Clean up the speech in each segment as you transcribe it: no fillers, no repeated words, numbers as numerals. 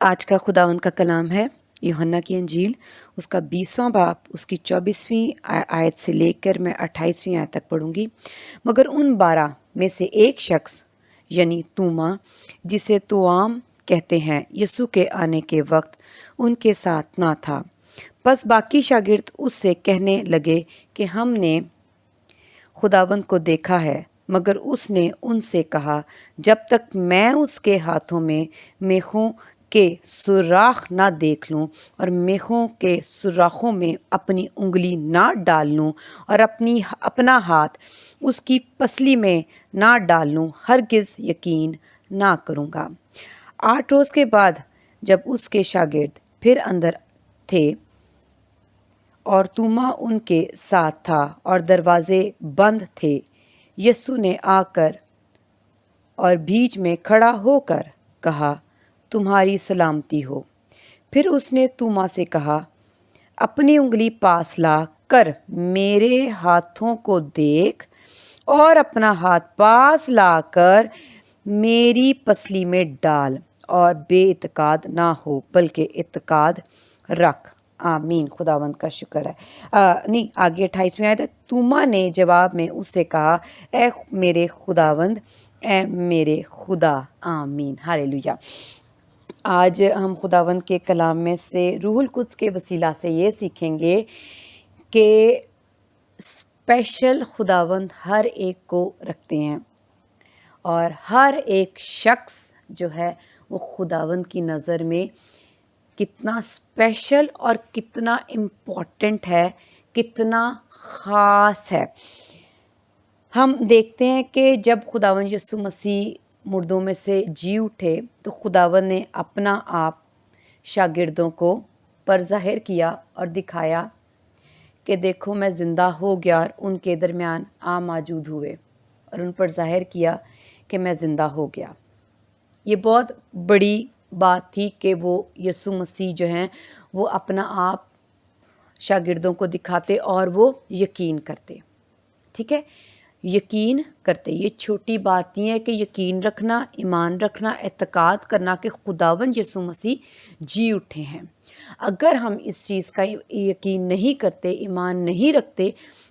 آج کا خداوند کا کلام ہے یوحنا کی انجیل، اس کا 20واں باب، اس کی 24ویں آیت سے لے کر میں 28ویں آیت تک پڑھوں گی۔ مگر ان 12 میں سے ایک شخص یعنی توما، جسے توام کہتے ہیں، یسوع کے آنے کے وقت ان کے ساتھ نہ تھا۔ پس باقی شاگرد اس سے کہنے لگے کہ ہم نے خداوند کو دیکھا ہے، مگر اس نے ان سے کہا، جب تک میں اس کے ہاتھوں میں میخوں کے سوراخ نہ دیکھ لوں اور میخوں کے سوراخوں میں اپنی انگلی نہ ڈال لوں اور اپنا ہاتھ اس کی پسلی میں نہ ڈال لوں، ہرگز یقین نہ کروں گا۔ 8 روز کے بعد جب اس کے شاگرد پھر اندر تھے اور توما ان کے ساتھ تھا اور دروازے بند تھے، یسوع نے آ کر اور بیچ میں کھڑا ہو کر کہا، تمہاری سلامتی ہو۔ پھر اس نے توما سے کہا، اپنی انگلی پاس لا کر میرے ہاتھوں کو دیکھ اور اپنا ہاتھ پاس لا کر میری پسلی میں ڈال، اور بے اعتقاد نہ ہو بلکہ اعتقاد رکھ۔ آمین۔ خداوند کا شکر ہے۔ آگے 28ویں آیت ہے، توما نے جواب میں اس سے کہا، اے میرے خداوند، اے میرے خدا۔ آمین۔ ہاللیلویہ۔ آج ہم خداوند کے کلام میں سے روح القدس کے وسیلہ سے یہ سیکھیں گے کہ اسپیشل خداوند ہر ایک کو رکھتے ہیں، اور ہر ایک شخص جو ہے وہ خداوند کی نظر میں کتنا اسپیشل اور کتنا امپورٹنٹ ہے، کتنا خاص ہے۔ ہم دیکھتے ہیں کہ جب خداوند یسوع مسیح مردوں میں سے جی اٹھے تو خداوند نے اپنا آپ شاگردوں کو پر ظاہر کیا اور دکھایا کہ دیکھو میں زندہ ہو گیا، اور ان کے درمیان موجود ہوئے اور ان پر ظاہر کیا کہ میں زندہ ہو گیا۔ یہ بہت بڑی بات تھی کہ وہ یسوع مسیح جو ہیں وہ اپنا آپ شاگردوں کو دکھاتے اور وہ یقین کرتے۔ ٹھیک ہے، یقین کرتے۔ یہ چھوٹی بات نہیں ہے کہ یقین رکھنا، ایمان رکھنا، اعتقاد کرنا کہ خداوند یسوع مسیح جی اٹھے ہیں۔ اگر ہم اس چیز کا یقین نہیں کرتے، ایمان نہیں رکھتے،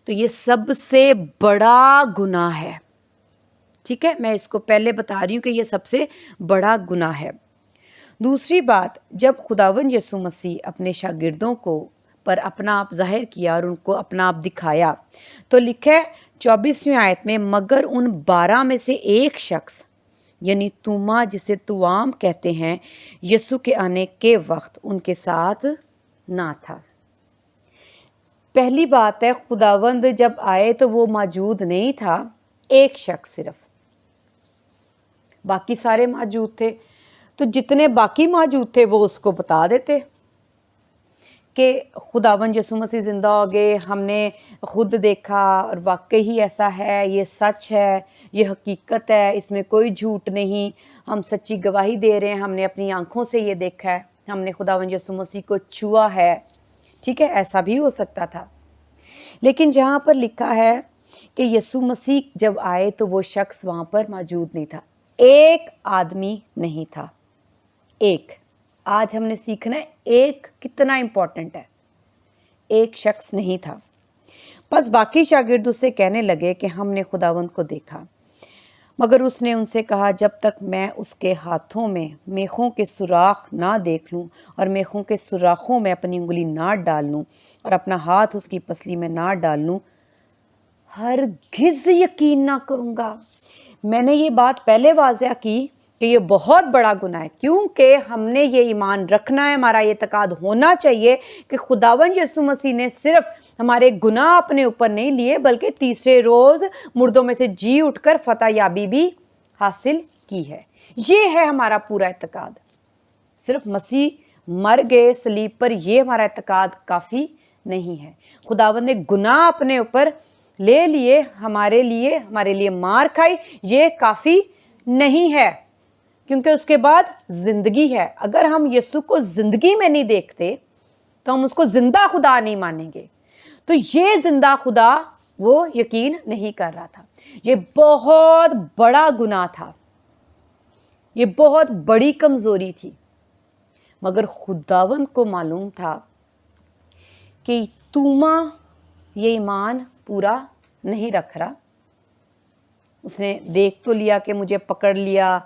تو یہ سب سے بڑا گناہ ہے۔ ٹھیک ہے، میں اس کو پہلے بتا رہی ہوں کہ یہ سب سے بڑا گناہ ہے۔ دوسری بات، جب خداوند یسوع مسیح اپنے شاگردوں کو پر اپنا آپ ظاہر کیا اور ان کو اپنا آپ دکھایا تو لکھا ہے 24ویں آیت میں، مگر ان 12 میں سے ایک شخص یعنی توما، جسے توام کہتے ہیں، یسوع کے آنے کے وقت ان کے ساتھ نہ تھا۔ پہلی بات ہے، خداوند جب آئے تو وہ موجود نہیں تھا، ایک شخص صرف، باقی سارے موجود تھے۔ تو جتنے باقی موجود تھے وہ اس کو بتا دیتے کہ خداوند یسوع مسیح زندہ ہو گئے، ہم نے خود دیکھا اور واقعی ہی ایسا ہے، یہ سچ ہے، یہ حقیقت ہے، اس میں کوئی جھوٹ نہیں، ہم سچی گواہی دے رہے ہیں، ہم نے اپنی آنکھوں سے یہ دیکھا ہے، ہم نے خداوند یسوع مسیح کو چھوا ہے۔ ٹھیک ہے، ایسا بھی ہو سکتا تھا۔ لیکن جہاں پر لکھا ہے کہ یسوع مسیح جب آئے تو وہ شخص وہاں پر موجود نہیں تھا، ایک آدمی نہیں تھا۔ ایک، آج ہم نے سیکھنا ہے ایک کتنا امپورٹنٹ ہے، ایک شخص نہیں تھا۔ بس باقی شاگرد اس سے کہنے لگے کہ ہم نے خداوند کو دیکھا، مگر اس نے ان سے کہا، جب تک میں اس کے ہاتھوں میں میخوں کے سوراخ نہ دیکھ لوں اور میخوں کے سوراخوں میں اپنی انگلی نہ ڈال لوں اور اپنا ہاتھ اس کی پسلی میں نہ ڈال لوں، ہرگز یقین نہ کروں گا۔ میں نے یہ بات پہلے واضح کی کہ یہ بہت بڑا گناہ ہے، کیونکہ ہم نے یہ ایمان رکھنا ہے، ہمارا یہ اعتقاد ہونا چاہیے کہ خداوند یسوع مسیح نے صرف ہمارے گناہ اپنے اوپر نہیں لیے بلکہ تیسرے روز مردوں میں سے جی اٹھ کر فتح یابی بھی حاصل کی ہے۔ یہ ہے ہمارا پورا اعتقاد۔ صرف مسیح مر گئے صلیب پر، یہ ہمارا اعتقاد کافی نہیں ہے۔ خداوند نے گناہ اپنے اوپر لے لیے، ہمارے لیے مار کھائی، یہ کافی نہیں ہے، کیونکہ اس کے بعد زندگی ہے۔ اگر ہم یسوع کو زندگی میں نہیں دیکھتے تو ہم اس کو زندہ خدا نہیں مانیں گے۔ تو یہ زندہ خدا وہ یقین نہیں کر رہا تھا۔ یہ بہت بڑا گناہ تھا، یہ بہت بڑی کمزوری تھی۔ مگر خداوند کو معلوم تھا کہ توما یہ ایمان پورا نہیں رکھ رہا. اس نے دیکھ تو لیا کہ مجھے پکڑ لیا,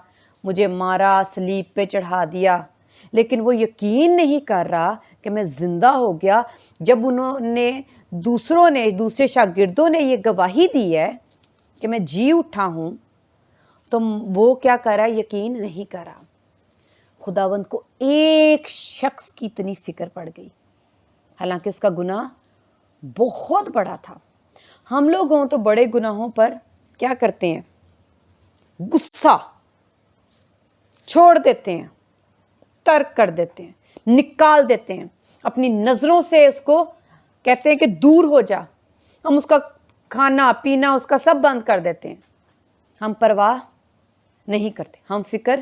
مجھے مارا, صلیب پہ چڑھا دیا, لیکن وہ یقین نہیں کر رہا کہ میں زندہ ہو گیا. جب دوسرے شاگردوں نے یہ گواہی دی ہے کہ میں جی اٹھا ہوں, تو وہ کیا کر رہا ہے؟ یقین نہیں کر رہا. خداوند کو ایک شخص کی اتنی فکر پڑ گئی, حالانکہ اس کا گناہ بہت بڑا تھا. ہم لوگ ہوں تو بڑے گناہوں پر کیا کرتے ہیں؟ غصہ چھوڑ دیتے ہیں, ترک کر دیتے ہیں, نکال دیتے ہیں, اپنی نظروں سے اس کو کہتے ہیں کہ دور ہو جا. ہم اس کا کھانا پینا اس کا سب بند کر دیتے ہیں. ہم پرواہ نہیں کرتے, ہم فکر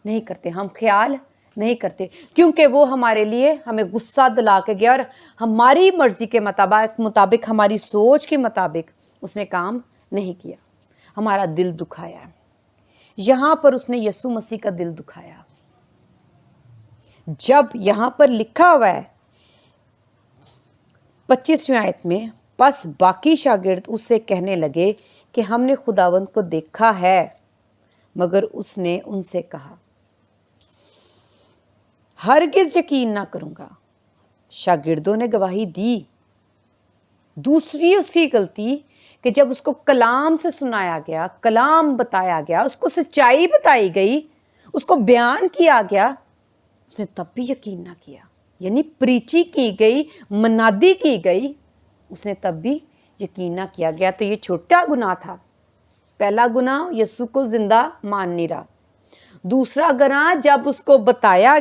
نہیں کرتے, ہم خیال نہیں کرتے, کیونکہ وہ ہمارے لیے ہمیں غصہ دلا کے گیا اور ہماری مرضی کے مطابق ہماری سوچ کے مطابق اس نے کام نہیں کیا, ہمارا دل دکھایا. یہاں پر اس نے یسوع مسیح کا دل دکھایا. جب یہاں پر لکھا ہوا ہے 25ویں آیت میں, پس باقی شاگرد اس سے کہنے لگے کہ ہم نے خداوند کو دیکھا ہے. مگر اس نے ان سے کہا, ہرگز یقین نہ کروں گا. شاگردوں نے گواہی دی. دوسری اس کی غلطی کہ جب اس کو کلام سے سنایا گیا, کلام بتایا گیا, اس کو سچائی بتائی گئی, اس کو بیان کیا گیا, اس نے تب بھی یقین نہ کیا. یعنی پریچی کی گئی, منادی کی گئی, اس نے تب بھی یقین نہ کیا گیا. تو یہ چھوٹا گناہ تھا. پہلا گناہ یسوع کو زندہ مان نہیں رہا. دوسرا گناہ جب اس کو بتایا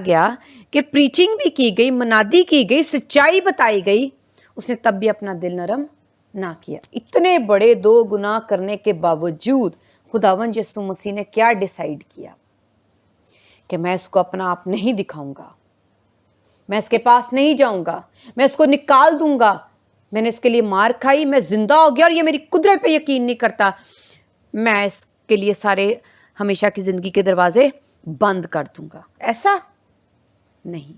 گیا کہ پریچنگ بھی کی گئی, منادی کی گئی, سچائی بتائی گئی, اس نے تب بھی اپنا دل نرم نہ کیا. اتنے بڑے دو گناہ کرنے کے باوجود خداوند یسوع مسیح نے کیا ڈیسائیڈ کیا کہ میں اس کو اپنا آپ نہیں دکھاؤں گا, میں اس کے پاس نہیں جاؤں گا, میں اس کو نکال دوں گا. میں نے اس کے لیے مار کھائی, میں زندہ ہو گیا اور یہ میری قدرت پہ یقین نہیں کرتا, میں اس کے لیے سارے ہمیشہ کی زندگی کے دروازے بند کر دوں گا. ایسا نہیں.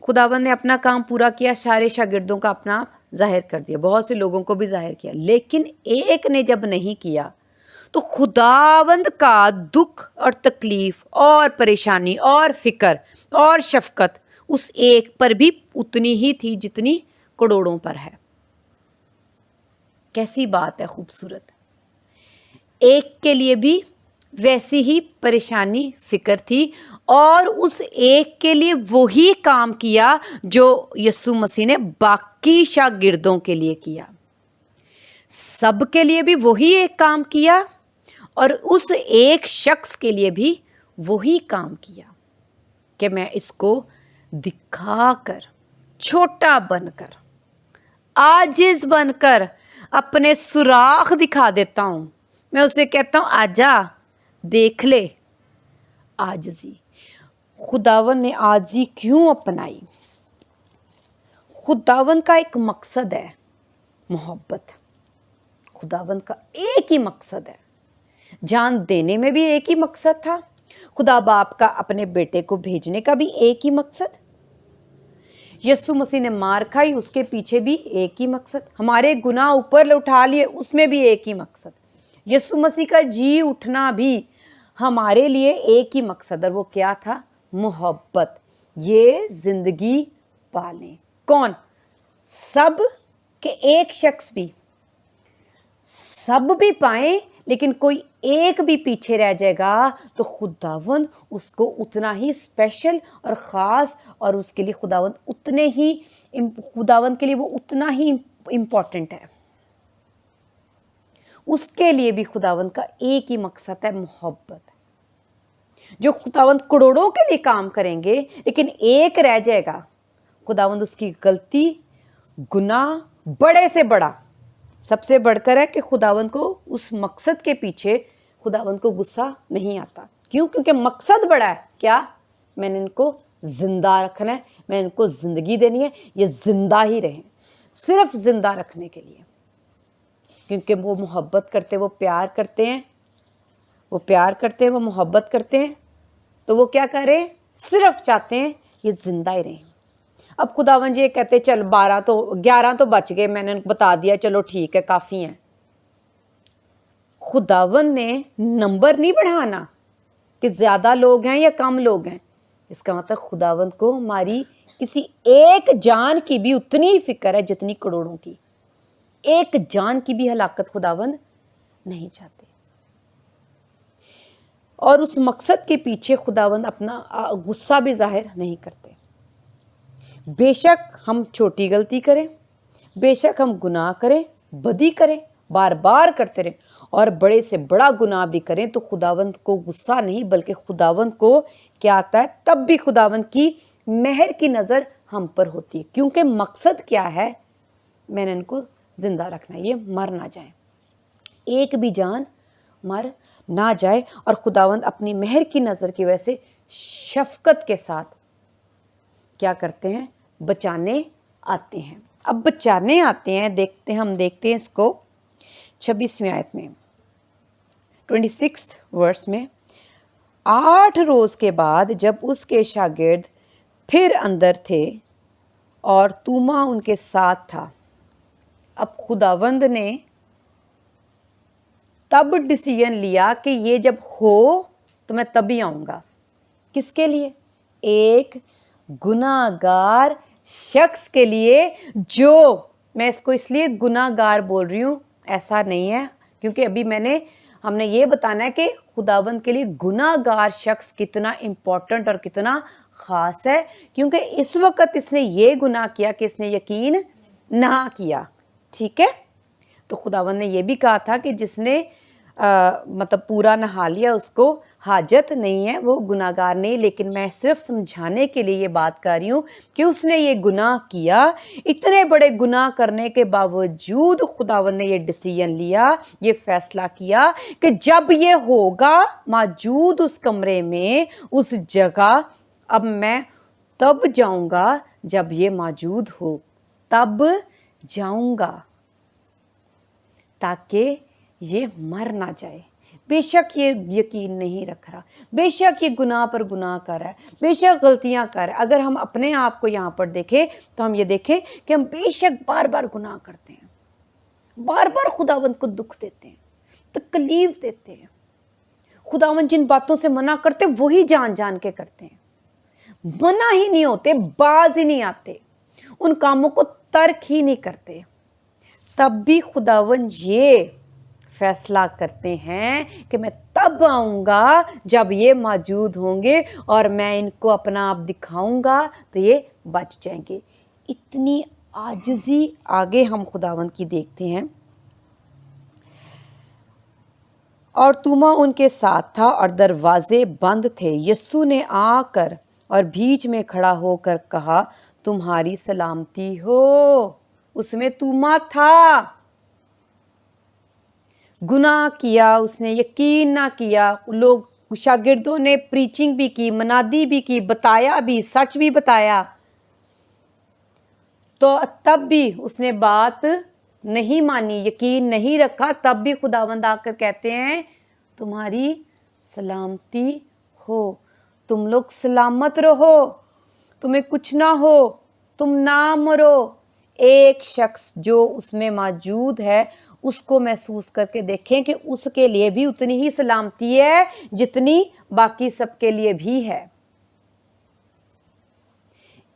خداوند نے اپنا کام پورا کیا, سارے شاگردوں کا اپنا آپ ظاہر کر دیا, بہت سے لوگوں کو بھی ظاہر کیا, لیکن ایک نے جب نہیں کیا تو خداوند کا دکھ اور تکلیف اور پریشانی اور فکر اور شفقت اس ایک پر بھی اتنی ہی تھی جتنی کروڑوں پر ہے. کیسی بات ہے خوبصورت. ایک کے لیے بھی ویسی ہی پریشانی فکر تھی, اور اس ایک کے لیے وہی کام کیا جو یسوع مسیح نے باقی شاگردوں کے لیے کیا. سب کے لیے بھی وہی ایک کام کیا, اور اس ایک شخص کے لیے بھی وہی کام کیا کہ میں اس کو دکھا کر, چھوٹا بن کر, عاجز بن کر اپنے سوراخ دکھا دیتا ہوں. میں اسے کہتا ہوں آجا دیکھ لے عاجزی. خداوند نے عاجزی کیوں اپنائی؟ خداوند کا ایک مقصد ہے, محبت. خداوند کا ایک ہی مقصد ہے, جان دینے میں بھی ایک ہی مقصد تھا, خدا باپ کا اپنے بیٹے کو بھیجنے کا بھی ایک ہی مقصد. یسوع مسیح نے مار کھائی, اس کے پیچھے بھی ایک ہی مقصد. ہمارے گناہ اوپر اٹھا لیے, اس میں بھی ایک ہی مقصد. یسوع مسیح کا جی اٹھنا بھی ہمارے لیے ایک ہی مقصد, اور وہ کیا تھا؟ محبت. یہ زندگی پالیں. کون؟ سب کے ایک شخص بھی, سب بھی پائیں, لیکن کوئی ایک بھی پیچھے رہ جائے گا تو خداوند اس کو اتنا ہی اسپیشل اور خاص, اور اس کے لیے خداوند کے لیے وہ اتنا ہی امپورٹنٹ ہے. اس کے لیے بھی خداوند کا ایک ہی مقصد ہے, محبت. جو خداوند کروڑوں کے لیے کام کریں گے لیکن ایک رہ جائے گا, خداوند اس کی غلطی, گناہ بڑے سے بڑا سب سے بڑھ کر ہے کہ خداوند کو اس مقصد کے پیچھے خداوند کو غصہ نہیں آتا. کیوں؟ کیونکہ مقصد بڑا ہے. کیا؟ میں نے ان کو زندہ رکھنا ہے, میں ان کو زندگی دینی ہے, یہ زندہ ہی رہیں, صرف زندہ رکھنے کے لیے. کیونکہ وہ محبت کرتے, وہ پیار کرتے ہیں وہ پیار کرتے ہیں، وہ محبت کرتے ہیں، تو وہ کیا کر رہے ہیں؟ صرف چاہتے ہیں یہ زندہ ہی رہیں۔ اب خداوند جی یہ کہتے چل 11 تو بچ گئے، میں نے بتا دیا، چلو ٹھیک ہے، کافی ہیں۔ خداوند نے نمبر نہیں بڑھانا کہ زیادہ لوگ ہیں یا کم لوگ ہیں، اس کا مطلب خداوند کو ہماری کسی ایک جان کی بھی اتنی ہی فکر ہے جتنی کروڑوں کی۔ ایک جان کی بھی ہلاکت خداوند نہیں چاہتے، اور اس مقصد کے پیچھے خداوند اپنا غصہ بھی ظاہر نہیں کرتے۔ بے شک ہم چھوٹی غلطی کریں، بے شک ہم گناہ کریں، بدی کریں، بار بار کرتے رہیں، اور بڑے سے بڑا گناہ بھی کریں، تو خداوند کو غصہ نہیں بلکہ خداوند کو کیا آتا ہے؟ تب بھی خداوند کی مہر کی نظر ہم پر ہوتی ہے، کیونکہ مقصد کیا ہے؟ میں نے ان کو زندہ رکھنا ہے، یہ مر نہ جائیں، ایک بھی جان مر نہ جائے۔ اور خداوند اپنی مہر کی نظر کی وجہ سے شفقت کے ساتھ کیا کرتے ہیں؟ بچانے آتے ہیں۔ اب بچانے آتے ہیں، ہم دیکھتے ہیں اس کو 26ویں آیت میں، 26 ورس میں، 8 روز کے بعد جب اس کے شاگرد پھر اندر تھے اور توما ان کے ساتھ تھا۔ اب خداوند نے تب ڈیسیژن لیا کہ یہ جب ہو تو میں تبھی آؤں گا۔ کس کے لیے؟ ایک گناہ گار شخص کے لیے، جو میں اس کو اس لیے گناہ گار بول رہی ہوں، ایسا نہیں ہے کیونکہ ابھی ہم نے یہ بتانا ہے کہ خداوند کے لیے گناہ گار شخص کتنا امپورٹنٹ اور کتنا خاص ہے، کیونکہ اس وقت اس نے یہ گناہ کیا کہ اس نے یقین نہ کیا، ٹھیک ہے؟ تو خداوند نے یہ بھی کہا تھا کہ جس نے مطلب پورا نہا لیا اس کو حاجت نہیں ہے، وہ گناہ گار نہیں، لیکن میں صرف سمجھانے کے لیے یہ بات کر رہی ہوں کہ اس نے یہ گناہ کیا، اتنے بڑے گناہ کرنے کے باوجود خداوند نے یہ ڈیسیژن لیا، یہ فیصلہ کیا کہ جب یہ ہوگا موجود اس کمرے میں، اس جگہ، اب میں تب جاؤں گا جب یہ موجود ہو، تب جاؤں گا تاکہ یہ مر نہ جائے۔ بے شک یہ یقین نہیں رکھ رہا، بے شک یہ گناہ پر گناہ کر رہا ہے، بے شک غلطیاں کر رہا ہے۔ اگر ہم اپنے آپ کو یہاں پر دیکھیں تو ہم یہ دیکھیں کہ ہم بے شک بار بار گناہ کرتے ہیں، بار بار خداوند کو دکھ دیتے ہیں، تکلیف دیتے ہیں۔ خداوند جن باتوں سے منع کرتے وہی جان جان کے کرتے ہیں، منع ہی نہیں ہوتے، باز ہی نہیں آتے، ان کاموں کو ترک ہی نہیں کرتے، تب بھی خداوند یہ فیصلہ کرتے ہیں کہ میں تب آؤں گا جب یہ موجود ہوں گے، اور میں ان کو اپنا آپ دکھاؤں گا تو یہ بچ جائیں گے۔ اتنی عاجزی آگے ہم خداوند کی دیکھتے ہیں۔ اور توما ان کے ساتھ تھا اور دروازے بند تھے۔ یسوع نے آ کر اور بیچ میں کھڑا ہو کر کہا، تمہاری سلامتی ہو۔ اس میں توما تھا، گناہ کیا، اس نے یقین نہ کیا، لوگ شاگردوں نے پریچنگ بھی کی، منادی بھی کی، بتایا بھی، سچ بھی بتایا، تو تب بھی اس نے بات نہیں مانی، یقین نہیں رکھا، تب بھی خداوند آ کر کہتے ہیں تمہاری سلامتی ہو، تم لوگ سلامت رہو، تمہیں کچھ نہ ہو، تم نہ مرو۔ ایک شخص جو اس میں موجود ہے اس کو محسوس کر کے دیکھیں کہ اس کے لیے بھی اتنی ہی سلامتی ہے جتنی باقی سب کے لیے بھی ہے۔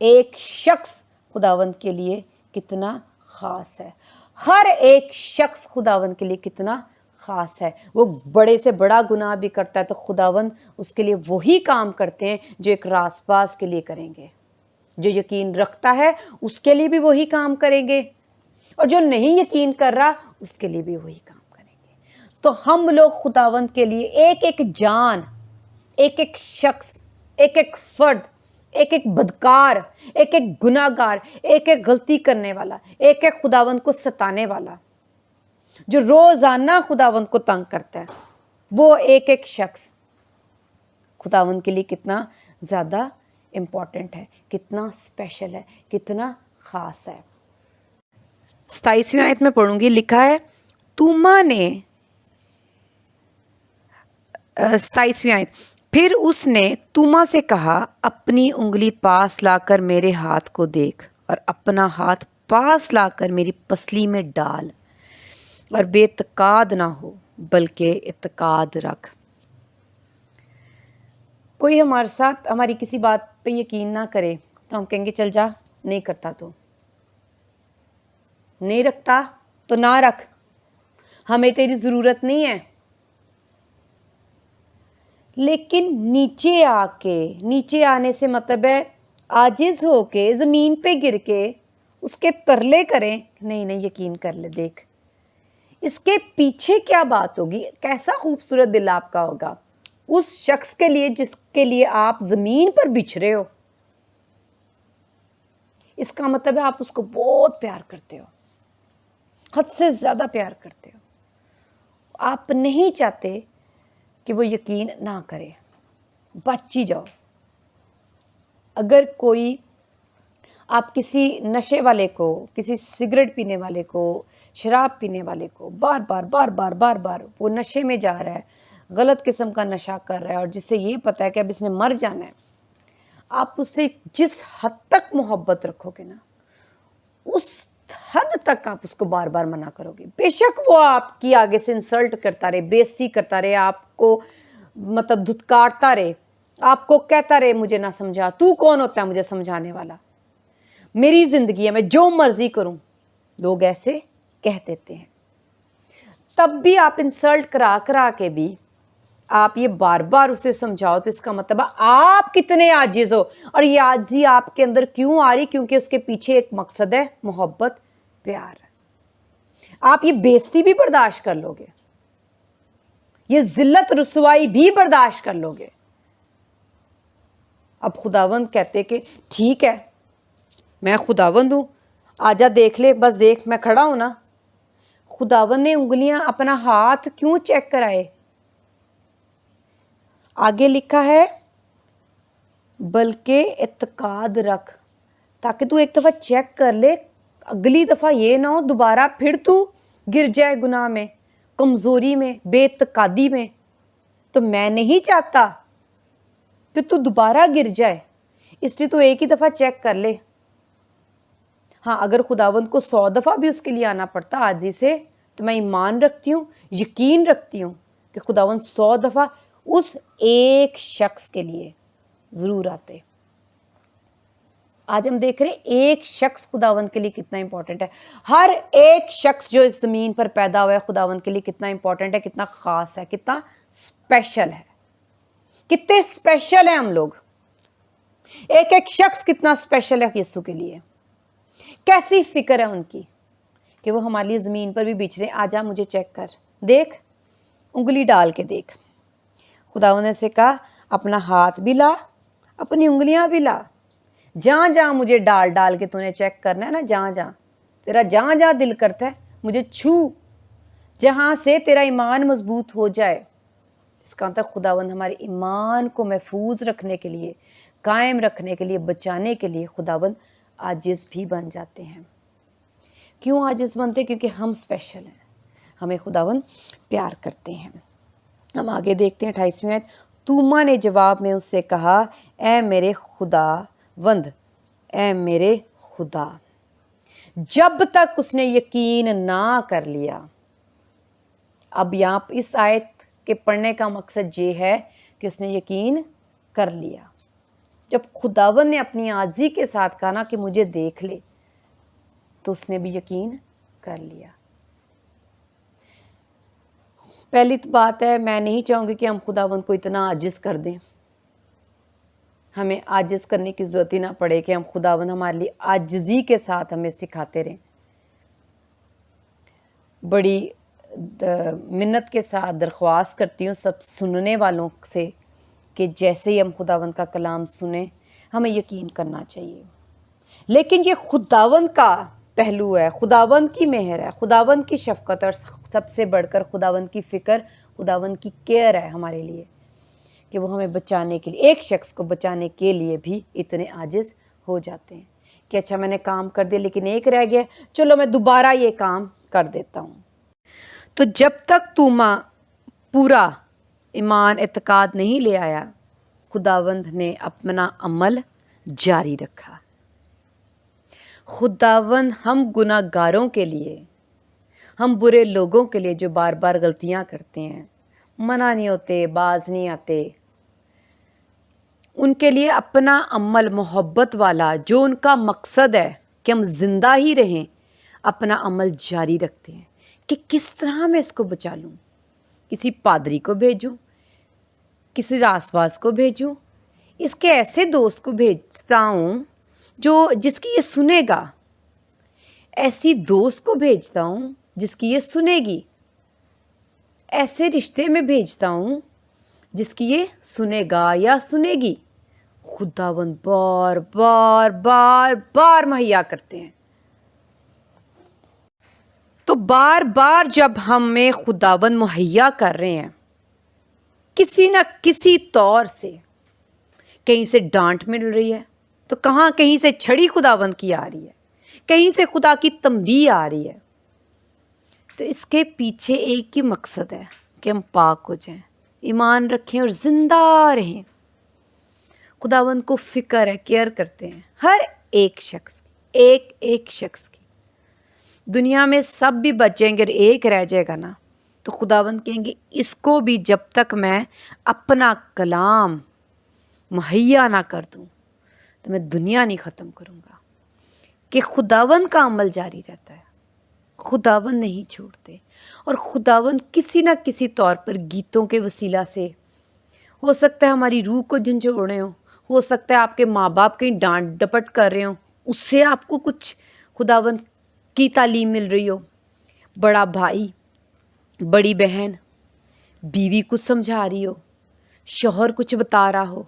ایک شخص خداوند کے لیے کتنا خاص ہے، ہر ایک شخص خداوند کے لیے کتنا خاص ہے۔ وہ بڑے سے بڑا گناہ بھی کرتا ہے تو خداوند اس کے لیے وہی کام کرتے ہیں جو ایک راس باز کے لیے کریں گے، جو یقین رکھتا ہے اس کے لیے بھی وہی کام کریں گے، اور جو نہیں یقین کر رہا اس کے لیے بھی وہی کام کریں گے۔ تو ہم لوگ خداوند کے لیے ایک ایک جان، ایک ایک شخص، ایک ایک فرد، ایک ایک بدکار، ایک ایک گناہ گار، ایک ایک غلطی کرنے والا، ایک ایک خداوند کو ستانے والا، جو روزانہ خداوند کو تنگ کرتا ہے، وہ ایک ایک شخص خداوند کے لیے کتنا زیادہ امپورٹنٹ ہے، کتنا اسپیشل ہے، کتنا خاص ہے۔ 27ویں آیت میں پڑھوں گی، لکھا ہے توما نے 27ویں آیت، پھر اس نے توما سے کہا اپنی انگلی پاس لا کر میرے ہاتھ کو دیکھ اور اپنا ہاتھ پاس لا کر میری پسلی میں ڈال اور بے اعتقاد نہ ہو بلکہ اعتقاد رکھ۔ کوئی ہمارے ساتھ ہماری کسی بات پہ یقین نہ کرے تو ہم کہیں گے چل جا، نہیں کرتا تو نہیں رکھتا تو نہ رکھ، ہمیں تیری ضرورت نہیں ہے۔ لیکن نیچے آنے سے مطلب ہے عاجز ہو کے زمین پہ گر کے اس کے ترلے کریں، نہیں یقین کر لے، دیکھ اس کے پیچھے کیا بات ہوگی، کیسا خوبصورت دل آپ کا ہوگا اس شخص کے لیے جس کے لیے آپ زمین پر بچھ رہے ہو۔ اس کا مطلب ہے آپ اس کو بہت پیار کرتے ہو، حد سے زیادہ پیار کرتے ہو، آپ نہیں چاہتے کہ وہ یقین نہ کرے، بچ ہی جاؤ۔ اگر کوئی آپ کسی نشے والے کو، کسی سگریٹ پینے والے کو، شراب پینے والے کو بار بار وہ نشے میں جا رہا ہے، غلط قسم کا نشہ کر رہا ہے اور جس سے یہ پتہ ہے کہ اب اس نے مر جانا ہے، آپ اس سے جس حد تک محبت رکھو گے نا اس حد تک آپ اس کو بار بار منع کرو گے۔ بے شک وہ آپ کی آگے سے انسلٹ کرتا رہے، بے عزتی کرتا رہے، آپ کو مطلب دھتکارتا رہے، آپ کو کہتا رہے مجھے نہ سمجھا، تو کون ہوتا ہے مجھے سمجھانے والا، میری زندگی ہے میں جو مرضی کروں، لوگ ایسے کہہ دیتے ہیں۔ تب بھی آپ انسلٹ کرا کے بھی آپ یہ بار بار اسے سمجھاؤ تو اس کا مطلب ہے آپ کتنے عاجز ہو، اور یہ عاجزی آپ کے اندر کیوں آ رہی؟ کیونکہ اس کے پیچھے ایک مقصد ہے، محبت، پیار۔ آپ یہ بے عزتی بھی برداشت کر لو گے، یہ ذلت رسوائی بھی برداشت کر لو گے۔ اب خداوند کہتے کہ ٹھیک ہے میں خداوند ہوں، آجا دیکھ لے، بس دیکھ میں کھڑا ہوں نا۔ خداوند نے انگلیاں اپنا ہاتھ کیوں چیک کرائے؟ آگے لکھا ہے بلکہ اعتقاد رکھ، تاکہ تو ایک دفعہ چیک کر لے، اگلی دفعہ یہ نہ ہو دوبارہ پھر تو گر جائے گناہ میں، کمزوری میں، بے اعتقادی میں۔ تو میں نہیں چاہتا کہ تو دوبارہ گر جائے، اس لیے تو ایک ہی دفعہ چیک کر لے۔ ہاں اگر خداوند کو 100 دفعہ بھی اس کے لیے آنا پڑتا عاجزی سے تو میں ایمان رکھتی ہوں، یقین رکھتی ہوں کہ خداوند 100 دفعہ اس ایک شخص کے لیے ضرور آتے۔ آج ہم دیکھ رہے ہیں ایک شخص خداوند کے لیے کتنا امپورٹنٹ ہے، ہر ایک شخص جو اس زمین پر پیدا ہوا ہے خداوند کے لیے کتنا امپورٹنٹ ہے، کتنا خاص ہے، کتنا اسپیشل ہے، کتنے اسپیشل ہیں ہم لوگ۔ ایک ایک شخص کتنا اسپیشل ہے یسوع کے لیے، کیسی فکر ہے ان کی کہ وہ ہمارے لیے زمین پر بھی بچھ رہے ہیں۔ آجا مجھے چیک کر، دیکھ، انگلی ڈال کے دیکھ۔ خداوند نے سے کہا اپنا ہاتھ بھی لا، اپنی انگلیاں بھی لا، جہاں جہاں مجھے ڈال کے تو نے چیک کرنا ہے نا، جہاں جہاں تیرا جہاں جہاں دل کرتا ہے مجھے چھو، جہاں سے تیرا ایمان مضبوط ہو جائے۔ اس کا مطلب خداوند ہمارے ایمان کو محفوظ رکھنے کے لیے، قائم رکھنے کے لیے، بچانے کے لیے خداوند عاجز بھی بن جاتے ہیں۔ کیوں عاجز بنتے؟ کیونکہ ہم اسپیشل ہیں، ہمیں خداوند پیار کرتے ہیں۔ ہم آگے دیکھتے ہیں 28ویں آیت، توما نے جواب میں اس سے کہا اے میرے خداوند، اے میرے خدا۔ جب تک اس نے یقین نہ کر لیا، اب یہاں اس آیت کے پڑھنے کا مقصد یہ ہے کہ اس نے یقین کر لیا۔ جب خداوند نے اپنی عاجزی کے ساتھ کہا نا کہ مجھے دیکھ لے، تو اس نے بھی یقین کر لیا۔ پہلی تو بات ہے میں نہیں چاہوں گی کہ ہم خداوند کو اتنا عاجز کر دیں، ہمیں عاجز کرنے کی ضرورت ہی نہ پڑے کہ ہم خداوند ہمارے لیے عاجزی کے ساتھ ہمیں سکھاتے رہیں۔ بڑی منت کے ساتھ درخواست کرتی ہوں سب سننے والوں سے کہ جیسے ہی ہم خداوند کا کلام سنیں ہمیں یقین کرنا چاہیے، لیکن یہ خداوند کا پہلو ہے، خداوند کی مہر ہے، خداوند کی شفقت، اور سب سے بڑھ کر خداوند کی فکر، خداوند کی کیئر ہے ہمارے لیے کہ وہ ہمیں بچانے کے لیے، ایک شخص کو بچانے کے لیے بھی اتنے عاجز ہو جاتے ہیں کہ اچھا میں نے کام کر دیا لیکن ایک رہ گیا، چلو میں دوبارہ یہ کام کر دیتا ہوں۔ تو جب تک توما پورا ایمان اعتقاد نہیں لے آیا، خداوند نے اپنا عمل جاری رکھا۔ خداوند ہم گناہ گاروں کے لیے، ہم برے لوگوں کے لیے جو بار بار غلطیاں کرتے ہیں، منع نہیں ہوتے، باز نہیں آتے، ان کے لیے اپنا عمل محبت والا جو ان کا مقصد ہے کہ ہم زندہ ہی رہیں، اپنا عمل جاری رکھتے ہیں کہ کس طرح میں اس کو بچا لوں، کسی پادری کو بھیجوں، کسی راس باز کو بھیجوں، اس کے ایسے دوست کو بھیجتا ہوں جس کی یہ سنے گا، ایسی دوست کو بھیجتا ہوں جس کی یہ سنے گی، ایسے رشتے میں بھیجتا ہوں جس کی یہ سنے گا یا سنے گی۔ خداوند بار بار بار بار مہیا کرتے ہیں۔ تو بار بار جب ہمیں خداوند مہیا کر رہے ہیں، کسی نہ کسی طور سے، کہیں سے ڈانٹ مل رہی ہے تو کہیں سے چھڑی خداوند کی آ رہی ہے، کہیں سے خدا کی تنبیہ آ رہی ہے، تو اس کے پیچھے ایک ہی مقصد ہے کہ ہم پاک ہو جائیں، ایمان رکھیں اور زندہ رہیں۔ خداوند کو فکر ہے، کیئر کرتے ہیں ہر ایک شخص کی، ایک شخص کی۔ دنیا میں سب بھی بچ جائیں گے اور ایک رہ جائے گا نا، تو خداوند کہیں گے اس کو بھی جب تک میں اپنا کلام مہیا نہ کر دوں تو میں دنیا نہیں ختم کروں گا۔ کہ خداوند کا عمل جاری رہتا ہے، خداوند نہیں چھوڑتے، اور خداوند کسی نہ کسی طور پر گیتوں کے وسیلہ سے، ہو سکتا ہے ہماری روح کو جھنجھوڑے ہو سکتا ہے آپ کے ماں باپ کہیں ڈانٹ ڈپٹ کر رہے ہوں، اس سے آپ کو کچھ خداوند کی تعلیم مل رہی ہو، بڑا بھائی، بڑی بہن، بیوی کچھ سمجھا رہی ہو، شوہر کچھ بتا رہا ہو،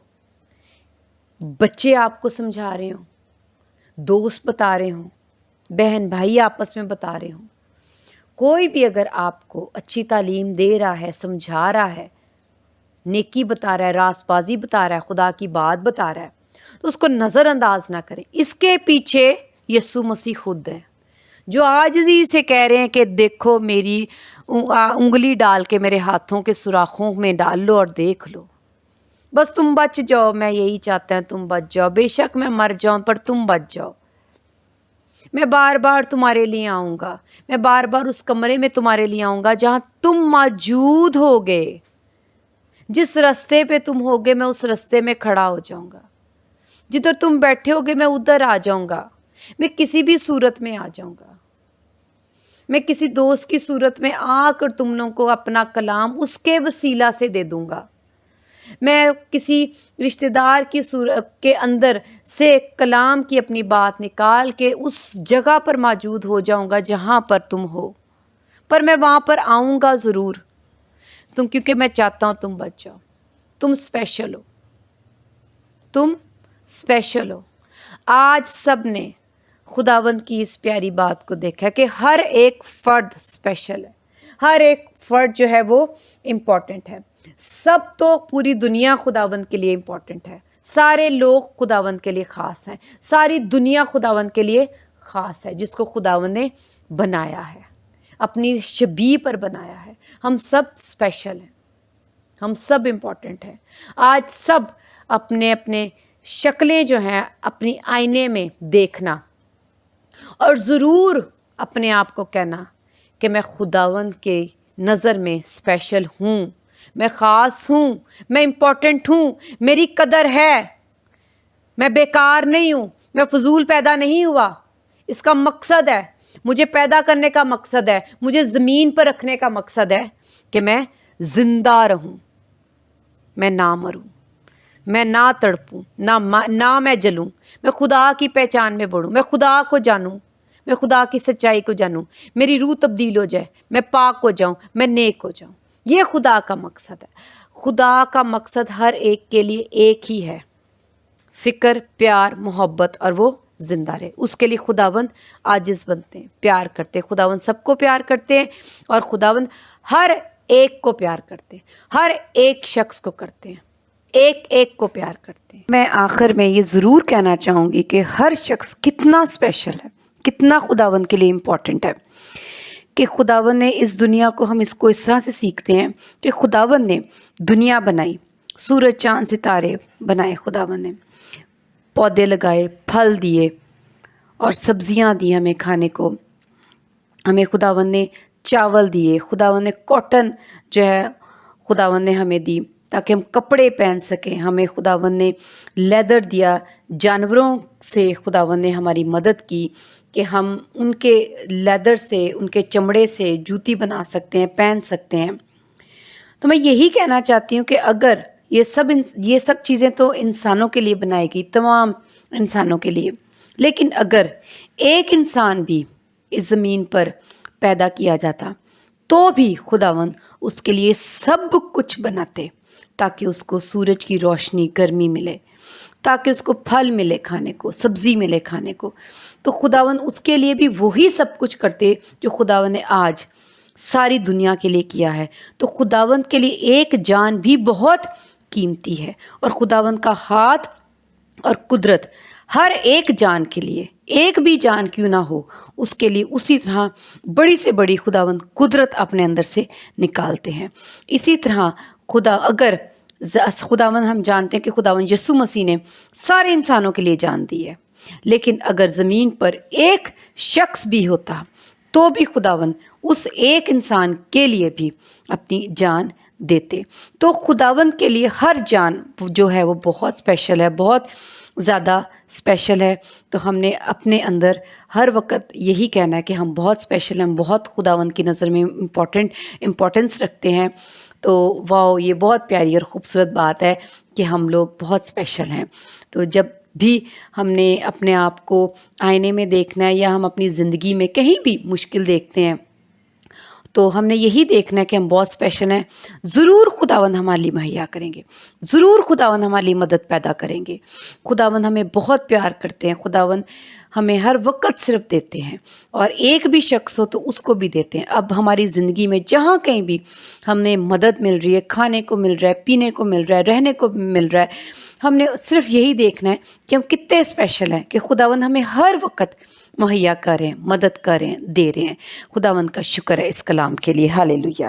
بچے آپ کو سمجھا رہے ہوں، دوست بتا رہے ہوں، بہن بھائی آپس میں بتا رہے ہوں، کوئی بھی اگر آپ کو اچھی تعلیم دے رہا ہے، سمجھا رہا ہے، نیکی بتا رہا ہے، راست بازی بتا رہا ہے، خدا کی بات بتا رہا ہے، تو اس کو نظر انداز نہ کریں۔ اس کے پیچھے یسوع مسیح خود ہے، جو عاجزی سے کہہ رہے ہیں کہ دیکھو میری انگلی ڈال کے میرے ہاتھوں کے سوراخوں میں ڈال لو اور دیکھ لو، بس تم بچ جاؤ، میں یہی چاہتا ہوں تم بچ جاؤ، بے شک میں مر جاؤں پر تم بچ جاؤ، میں بار بار تمہارے لیے آؤں گا، میں بار بار اس کمرے میں تمہارے لیے آؤں گا جہاں تم موجود ہوگے، جس رستے پہ تم ہوگے میں اس رستے میں کھڑا ہو جاؤں گا، جدھر تم بیٹھے ہوگے میں ادھر آ جاؤں گا، میں کسی بھی صورت میں آ جاؤں گا، میں کسی دوست کی صورت میں آ کر تم لوگوں کو اپنا کلام اس کے وسیلہ سے دے دوں گا، میں کسی رشتہ دار کی صورت کے اندر سے کلام کی اپنی بات نکال کے اس جگہ پر موجود ہو جاؤں گا جہاں پر تم ہو، پر میں وہاں پر آؤں گا ضرور، کیونکہ میں چاہتا ہوں تم بچ جاؤ، تم اسپیشل ہو، تم اسپیشل ہو۔ آج سب نے خداوند کی اس پیاری بات کو دیکھا کہ ہر ایک فرد اسپیشل ہے، ہر ایک فرد جو ہے وہ امپورٹنٹ ہے، سب تو پوری دنیا خداوند کے لیے امپورٹنٹ ہے، سارے لوگ خداوند کے لیے خاص ہیں، ساری دنیا خداوند کے لیے خاص ہے، جس کو خداوند نے بنایا ہے، اپنی شبیہ پر بنایا ہے۔ ہم سب اسپیشل ہیں، ہم سب امپورٹنٹ ہیں۔ آج سب اپنے اپنے شکلیں جو ہیں اپنی آئینے میں دیکھنا اور ضرور اپنے آپ کو کہنا کہ میں خداوند کے نظر میں اسپیشل ہوں، میں خاص ہوں، میں امپورٹنٹ ہوں، میری قدر ہے، میں بیکار نہیں ہوں، میں فضول پیدا نہیں ہوا، اس کا مقصد ہے، مجھے پیدا کرنے کا مقصد ہے، مجھے زمین پر رکھنے کا مقصد ہے کہ میں زندہ رہوں، میں نہ مروں، میں نہ تڑپوں، نہ میں جلوں، میں خدا کی پہچان میں بڑھوں، میں خدا کو جانوں، میں خدا کی سچائی کو جانوں، میری روح تبدیل ہو جائے، میں پاک ہو جاؤں، میں نیک ہو جاؤں۔ یہ خدا کا مقصد ہے۔ خدا کا مقصد ہر ایک کے لیے ایک ہی ہے، فکر، پیار، محبت، اور وہ زندہ رہے۔ اس کے لیے خداوند عاجز بنتے ہیں، پیار کرتے ہیں، خداوند سب کو پیار کرتے ہیں، اور خداوند ہر ایک کو پیار کرتے ہیں، ہر ایک شخص کو کرتے ہیں، ایک ایک کو پیار کرتے ہیں۔ میں آخر میں یہ ضرور کہنا چاہوں گی کہ ہر شخص کتنا اسپیشل ہے، کتنا خداوند کے لیے امپورٹنٹ ہے، کہ خداوند نے اس دنیا کو، ہم اس کو اس طرح سے سیکھتے ہیں کہ خداوند نے دنیا بنائی، سورج چاند ستارے بنائے، خداوند نے پودے لگائے، پھل دیے اور سبزیاں دی ہمیں کھانے کو، ہمیں خداوند نے چاول دیے، خداوند نے کاٹن جو ہے خداوند نے ہمیں دی تاکہ ہم کپڑے پہن سکیں، ہمیں خداوند نے لیدر دیا، جانوروں سے خداوند نے ہماری مدد کی کہ ہم ان کے لیدر سے، ان کے چمڑے سے جوتی بنا سکتے ہیں، پہن سکتے ہیں۔ تو میں یہی کہنا چاہتی ہوں کہ اگر یہ سب چیزیں تو انسانوں کے لیے بنائی گئی، تمام انسانوں کے لیے، لیکن اگر ایک انسان بھی اس زمین پر پیدا کیا جاتا تو بھی خداوند اس کے لیے سب کچھ بناتے تاکہ اس کو سورج کی روشنی، گرمی ملے، تاکہ اس کو پھل ملے کھانے کو، سبزی ملے کھانے کو۔ تو خداوند اس کے لیے بھی وہی سب کچھ کرتے جو خداوند نے آج ساری دنیا کے لیے کیا ہے۔ تو خداوند کے لیے ایک جان بھی بہت قیمتی ہے، اور خداوند کا ہاتھ اور قدرت ہر ایک جان کے لیے، ایک بھی جان کیوں نہ ہو، اس کے لیے اسی طرح بڑی سے بڑی خداوند قدرت اپنے اندر سے نکالتے ہیں۔ اسی طرح خداوند ہم جانتے ہیں کہ خداوند یسوع مسیح نے سارے انسانوں کے لیے جان دی ہے، لیکن اگر زمین پر ایک شخص بھی ہوتا تو بھی خداوند اس ایک انسان کے لیے بھی اپنی جان دیتے۔ تو خداوند کے لیے ہر جان جو ہے وہ بہت اسپیشل ہے، بہت زیادہ اسپیشل ہے۔ تو ہم نے اپنے اندر ہر وقت یہی کہنا ہے کہ ہم بہت اسپیشل ہیں، ہم بہت خداوند کی نظر میں امپورٹنس رکھتے ہیں۔ تو واو، یہ بہت پیاری اور خوبصورت بات ہے کہ ہم لوگ بہت اسپیشل ہیں۔ تو جب بھی ہم نے اپنے آپ کو آئینے میں دیکھنا ہے یا ہم اپنی زندگی میں کہیں بھی مشکل دیکھتے ہیں تو ہم نے یہی دیکھنا ہے کہ ہم بہت اسپیشل ہیں۔ ضرور خداوند ہمارے لیے مہیا کریں گے، ضرور خداوند ہمارے لیے مدد پیدا کریں گے۔ خداوند ہمیں بہت پیار کرتے ہیں، خداوند ہمیں ہر وقت صرف دیتے ہیں، اور ایک بھی شخص ہو تو اس کو بھی دیتے ہیں۔ اب ہماری زندگی میں جہاں کہیں بھی ہمیں مدد مل رہی ہے، کھانے کو مل رہا ہے، پینے کو مل رہا ہے، رہنے کو مل رہا ہے، ہم نے صرف یہی دیکھنا ہے کہ ہم کتنے اسپیشل ہیں کہ خداوند ہمیں ہر وقت مہیا کریں، مدد کریں، دے رہے ہیں۔ خداوند کا شکر ہے اس کلام کے لیے۔ ہاللیلویہ۔